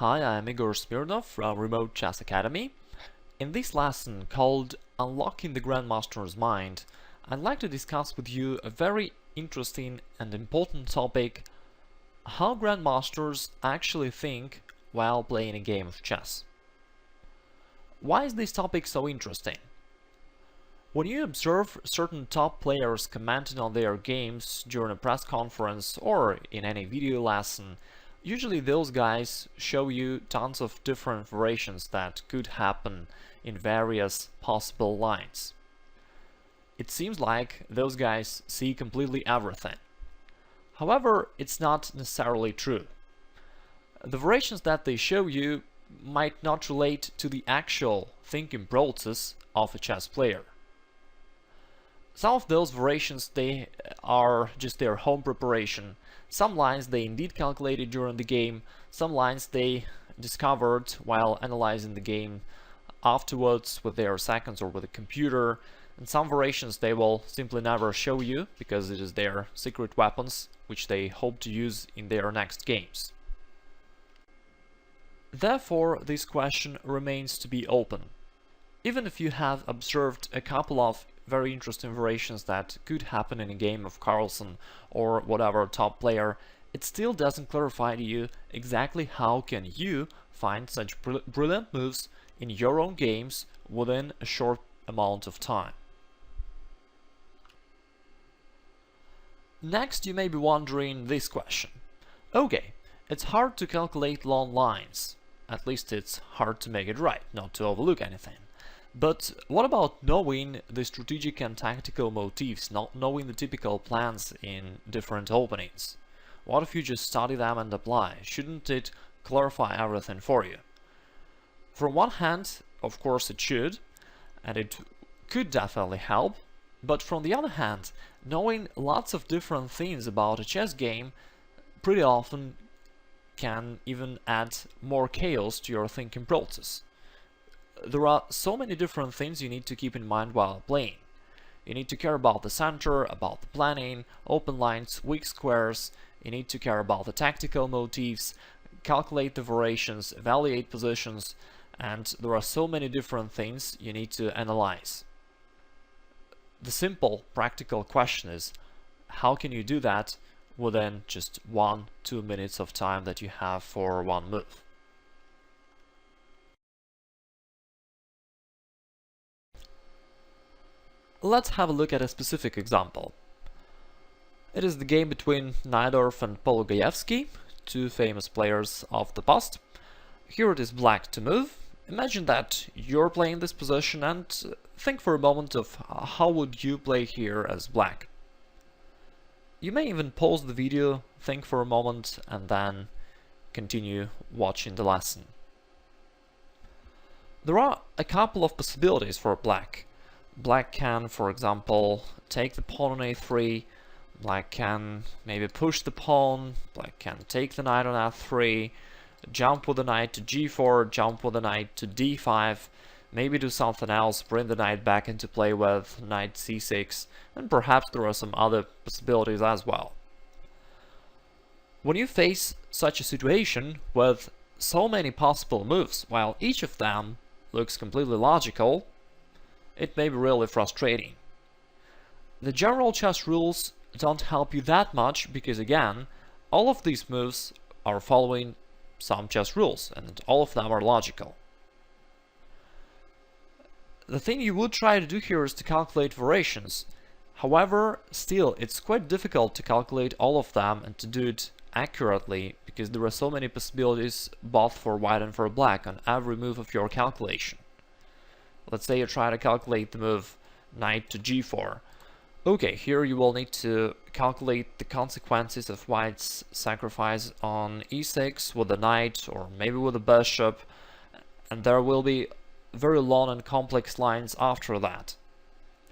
Hi, I'm Igor Smirnov from Remote Chess Academy. In this lesson called Unlocking the Grandmaster's Mind, I'd like to discuss with you a very interesting and important topic: how Grandmasters actually think while playing a game of chess. Why is this topic so interesting? When you observe certain top players commenting on their games during a press conference or in any video lesson, usually those guys show you tons of different variations that could happen in various possible lines. It seems like those guys see completely everything. However, it's not necessarily true. The variations that they show you might not relate to the actual thinking process of a chess player. Some of those variations, they are just their home preparation. Some lines they indeed calculated during the game, some lines they discovered while analyzing the game afterwards with their seconds or with a computer, and some variations they will simply never show you because it is their secret weapons which they hope to use in their next games. Therefore, this question remains to be open. Even if you have observed a couple of very interesting variations that could happen in a game of Carlsen or whatever top player, it still doesn't clarify to you exactly how can you find such brilliant moves in your own games within a short amount of time. Next, you may be wondering this question. Okay, it's hard to calculate long lines. At least it's hard to make it right, not to overlook anything. But what about knowing the strategic and tactical motifs, not knowing the typical plans in different openings? What if you just study them and apply? Shouldn't it clarify everything for you? From one hand, of course it should, and it could definitely help, but from the other hand, knowing lots of different things about a chess game pretty often can even add more chaos to your thinking process. There are so many different things you need to keep in mind while playing. You need to care about the center, about the planning, open lines, weak squares. You need to care about the tactical motifs, calculate the variations, evaluate positions, and there are so many different things you need to analyze. The simple, practical question is, how can you do that within just 1-2 minutes of time that you have for one move? Let's have a look at a specific example. It is the game between Najdorf and Polugaevsky, two famous players of the past. Here it is black to move. Imagine that you're playing this position and think for a moment of how would you play here as black. You may even pause the video, think for a moment, and then continue watching the lesson. There are a couple of possibilities for black. Black can, for example, take the pawn on a3, black can maybe push the pawn, black can take the knight on f3, jump with the knight to g4, jump with the knight to d5, maybe do something else, bring the knight back into play with knight c6, and perhaps there are some other possibilities as well. When you face such a situation with so many possible moves, while each of them looks completely logical, it may be really frustrating. The general chess rules don't help you that much because, again, all of these moves are following some chess rules and all of them are logical. The thing you would try to do here is to calculate variations. However, still, it's quite difficult to calculate all of them and to do it accurately because there are so many possibilities both for white and for black on every move of your calculation. Let's say you try to calculate the move knight to g4. Okay, here you will need to calculate the consequences of white's sacrifice on e6 with the knight or maybe with the bishop, and there will be very long and complex lines after that.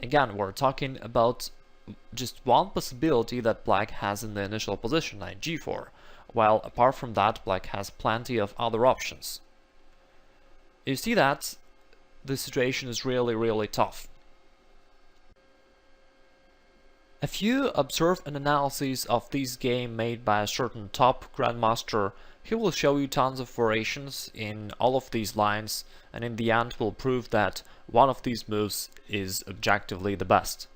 Again, we're talking about just one possibility that black has in the initial position, knight g4, while apart from that, black has plenty of other options. You see that the situation is really tough. If you observe an analysis of this game made by a certain top Grandmaster, he will show you tons of variations in all of these lines, and in the end will prove that one of these moves is objectively the best.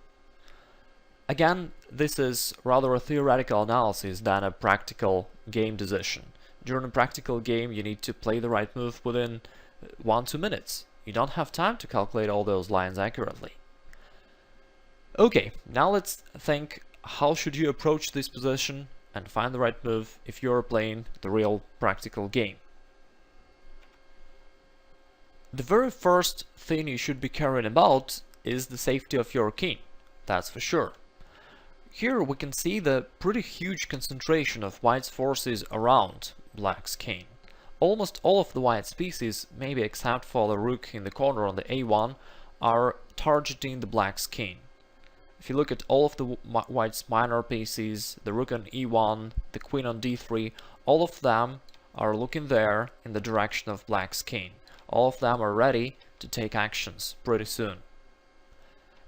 Again, this is rather a theoretical analysis than a practical game decision. During a practical game you need to play the right move within 1-2 minutes. You don't have time to calculate all those lines accurately. Okay, now let's think how should you approach this position and find the right move if you're playing the real practical game. The very first thing you should be caring about is the safety of your king, that's for sure. Here we can see the pretty huge concentration of white's forces around black's king. Almost all of the white species, maybe except for the rook in the corner on the a1, are targeting the black's king. If you look at all of the white's minor pieces, the rook on e1, the queen on d3, all of them are looking there in the direction of black's king. All of them are ready to take actions pretty soon.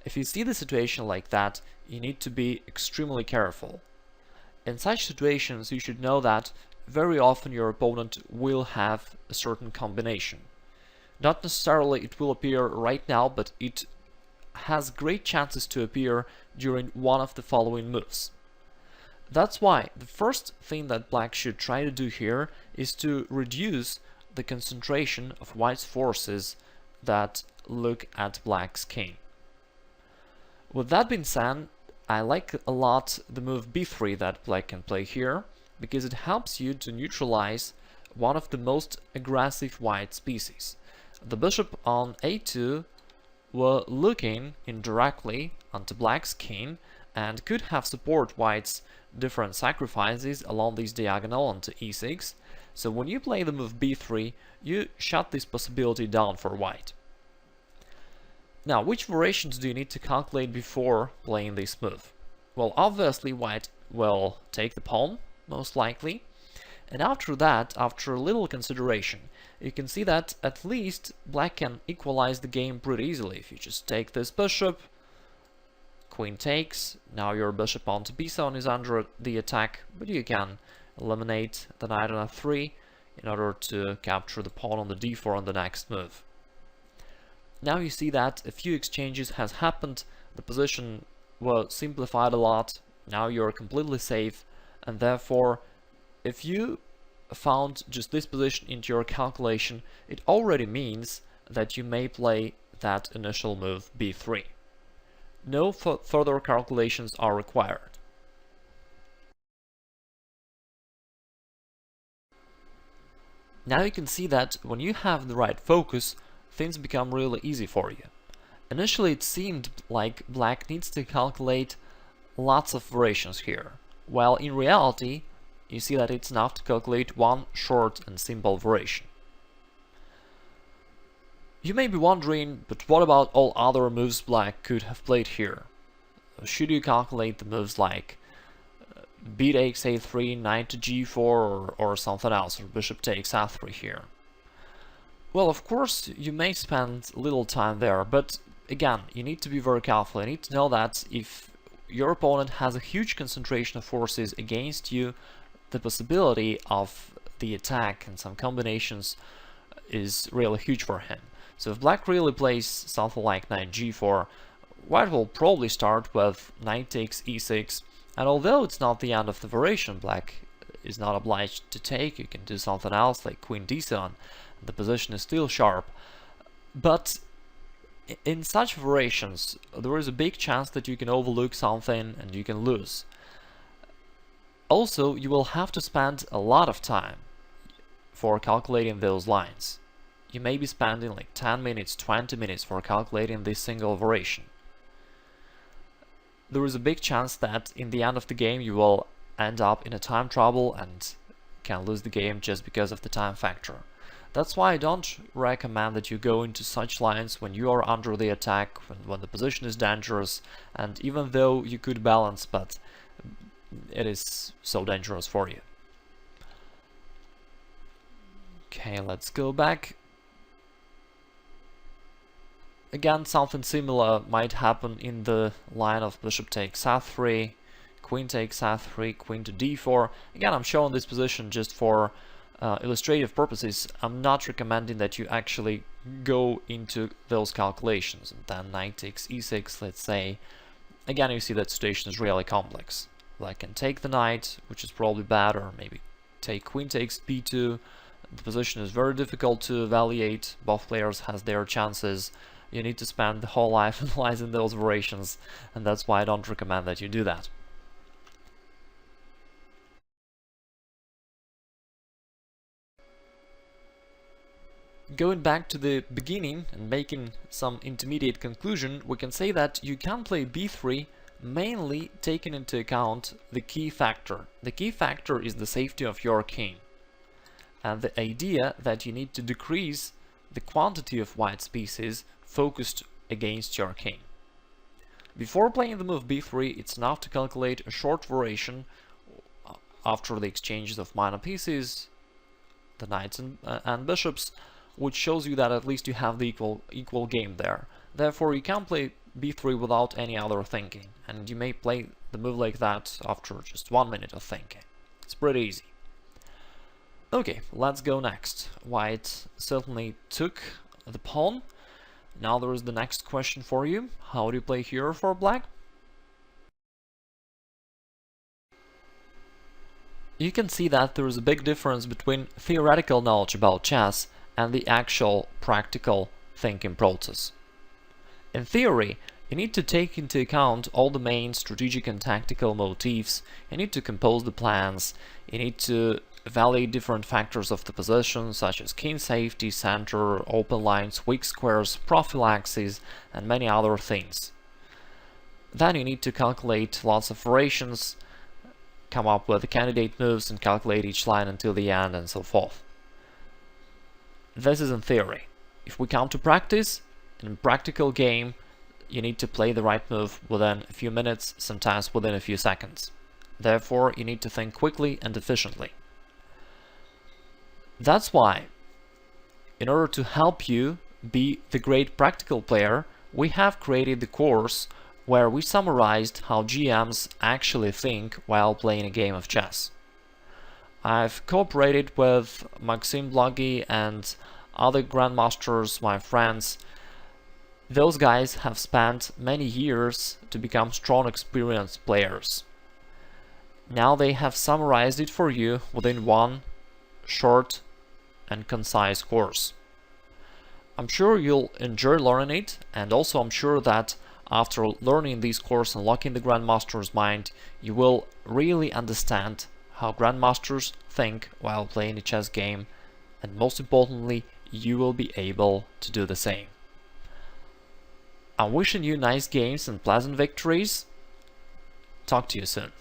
If you see the situation like that, you need to be extremely careful. In such situations, you should know that very often your opponent will have a certain combination. Not necessarily it will appear right now, but it has great chances to appear during one of the following moves. That's why the first thing that black should try to do here is to reduce the concentration of white's forces that look at black's king. With that being said, I like a lot the move b3 that black can play here, because it helps you to neutralize one of the most aggressive white species. The bishop on a2 were looking indirectly onto black's king and could have support white's different sacrifices along this diagonal onto e6. So when you play the move b3, you shut this possibility down for white. Now, which variations do you need to calculate before playing this move? Well, obviously white will take the pawn, most likely, and after that, after a little consideration, you can see that at least black can equalize the game pretty easily. If you just take this bishop, queen takes, now your bishop onto b7 is under the attack, but you can eliminate the knight on f3 in order to capture the pawn on the d4 on the next move. Now you see that a few exchanges has happened, the position was simplified a lot, now you're completely safe, and therefore if you found just this position into your calculation, it already means that you may play that initial move b3. No further calculations are required. Now you can see that when you have the right focus, things become really easy for you. Initially it seemed like black needs to calculate lots of variations here, while in reality you see that it's enough to calculate one short and simple variation. You may be wondering, but what about all other moves black could have played here? Should you calculate the moves like b takes a3, knight to g4, or something else, or bishop takes f3 here? Well, of course, you may spend little time there, but again, you need to be very careful. You need to know that if your opponent has a huge concentration of forces against you, the possibility of the attack and some combinations is really huge for him. So if black really plays something like knight g4, white will probably start with knight takes e6, and although it's not the end of the variation, black is not obliged to take. You can do something else like queen d7, the position is still sharp. But in such variations, there is a big chance that you can overlook something and you can lose. Also, you will have to spend a lot of time for calculating those lines. You may be spending like 10 minutes, 20 minutes for calculating this single variation. There is a big chance that in the end of the game you will end up in a time trouble and can lose the game just because of the time factor. That's why I don't recommend that you go into such lines when you are under the attack, when the position is dangerous, and even though you could balance, but it is so dangerous for you. Okay, let's go back. Again, something similar might happen in the line of bishop takes a3, queen takes a3, queen to d4. Again, I'm showing this position just for illustrative purposes. I'm not recommending that you actually go into those calculations. And then knight takes e6, let's say. Again, you see that situation is really complex. Black can take the knight, which is probably bad, or maybe take queen takes b2. The position is very difficult to evaluate. Both players has their chances. You need to spend the whole life analyzing those variations, and that's why I don't recommend that you do that. Going back to the beginning and making some intermediate conclusion, we can say that you can play b3 mainly taking into account the key factor. The key factor is the safety of your king, and the idea that you need to decrease the quantity of white pieces focused against your king. Before playing the move b3, it's enough to calculate a short variation after the exchanges of minor pieces, the knights and bishops, which shows you that at least you have the equal game there. Therefore, you can play b3 without any other thinking, and you may play the move like that after just 1 minute of thinking. It's pretty easy. Okay, let's go next. White certainly took the pawn. Now there is the next question for you. How do you play here for black? You can see that there is a big difference between theoretical knowledge about chess and the actual practical thinking process. In theory, you need to take into account all the main strategic and tactical motifs, you need to compose the plans, you need to evaluate different factors of the position, such as king safety, center, open lines, weak squares, prophylaxis, and many other things. Then you need to calculate lots of variations, come up with the candidate moves and calculate each line until the end, and so forth. This is in theory. If we come to practice, in a practical game, you need to play the right move within a few minutes, sometimes within a few seconds. Therefore, you need to think quickly and efficiently. That's why, in order to help you be the great practical player, we have created the course where we summarized how GMs actually think while playing a game of chess. I've cooperated with Maxim Dlugy and other grandmasters, my friends. Those guys have spent many years to become strong, experienced players. Now they have summarized it for you within one short and concise course. I'm sure you'll enjoy learning it, and also I'm sure that after learning this course and locking the Grandmaster's mind, you will really understand how Grandmasters think while playing a chess game, and most importantly, you will be able to do the same. I'm wishing you nice games and pleasant victories. Talk to you soon.